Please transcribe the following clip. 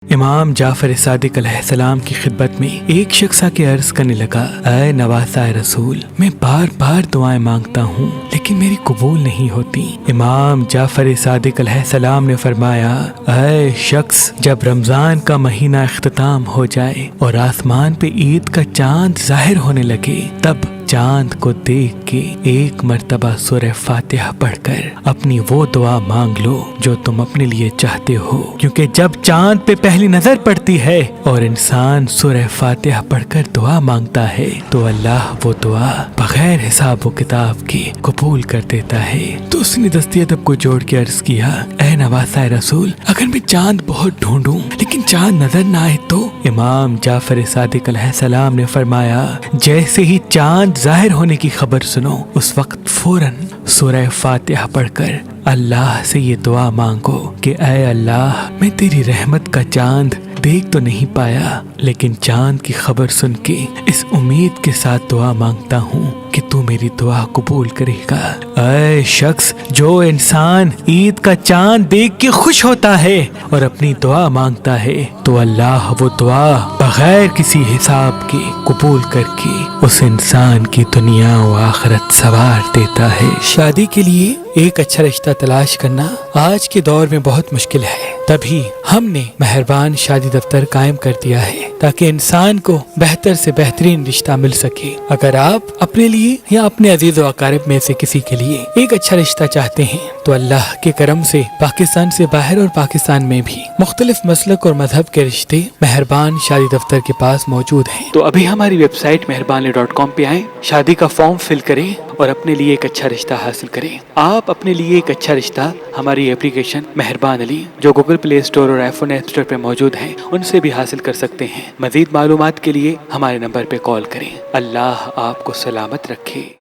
امام جعفر صادق علیہ السلام کی خدمت میں ایک شخص آ کے عرض کرنے لگا، اے نواسہ رسول، میں بار بار دعائیں مانگتا ہوں لیکن میری قبول نہیں ہوتی۔ امام جعفر صادق علیہ السلام نے فرمایا، اے شخص، جب رمضان کا مہینہ اختتام ہو جائے اور آسمان پہ عید کا چاند ظاہر ہونے لگے، تب چاند کو دیکھ کے ایک مرتبہ سورہ فاتحہ پڑھ کر اپنی وہ دعا مانگ لو جو تم اپنے لیے چاہتے ہو، کیونکہ جب چاند پہ پہلی نظر پڑتی ہے اور انسان سورہ فاتحہ پڑھ کر دعا مانگتا ہے تو اللہ وہ دعا بغیر حساب و کتاب کے قبول کر دیتا ہے۔ تو اس نے دستی ادب کو جوڑ کے عرض کیا، اے نواسہ رسول، اگر میں چاند بہت ڈھونڈوں لیکن چاند نظر نہ آئے تو؟ امام جعفر صادق علیہ السلام نے فرمایا، جیسے ہی چاند ظاہر ہونے کی خبر سنو، اس وقت فوراً سورہ فاتحہ پڑھ کر اللہ سے یہ دعا مانگو کہ اے اللہ، میں تیری رحمت کا چاند دیکھ تو نہیں پایا لیکن چاند کی خبر سن کے اس امید کے ساتھ دعا مانگتا ہوں کہ تو میری دعا قبول کرے گا۔ اے شخص، جو انسان عید کا چاند دیکھ کے خوش ہوتا ہے اور اپنی دعا مانگتا ہے تو اللہ وہ دعا بغیر کسی حساب کے قبول کر کے اس انسان کی دنیا و آخرت سنوار دیتا ہے۔ شادی کے لیے ایک اچھا رشتہ تلاش کرنا آج کے دور میں بہت مشکل ہے، تبھی ہم نے مہربان شادی دفتر قائم کر دیا ہے تاکہ انسان کو بہتر سے بہترین رشتہ مل سکے۔ اگر آپ اپنے لیے یا اپنے عزیز و اقارب میں سے کسی کے لیے ایک اچھا رشتہ چاہتے ہیں تو اللہ کے کرم سے پاکستان سے باہر اور پاکستان میں بھی مختلف مسلک اور مذہب کے رشتے مہربان شادی دفتر کے پاس موجود ہیں۔ تو ابھی ہماری ویب سائٹ مہربان.com پہ آئیں، شادی کا فارم فل کریں اور اپنے لیے ایک اچھا رشتہ حاصل کریں۔ آپ اپنے لیے ایک اچھا رشتہ ہماری اپلیکیشن مہربان علی جو گوگل پلے اسٹور اور آئی فون ایپ اسٹور پہ موجود ہیں ان سے بھی حاصل کر سکتے ہیں۔ مزید معلومات کے لیے ہمارے نمبر پہ کال کریں۔ اللہ آپ کو سلامت رکھے۔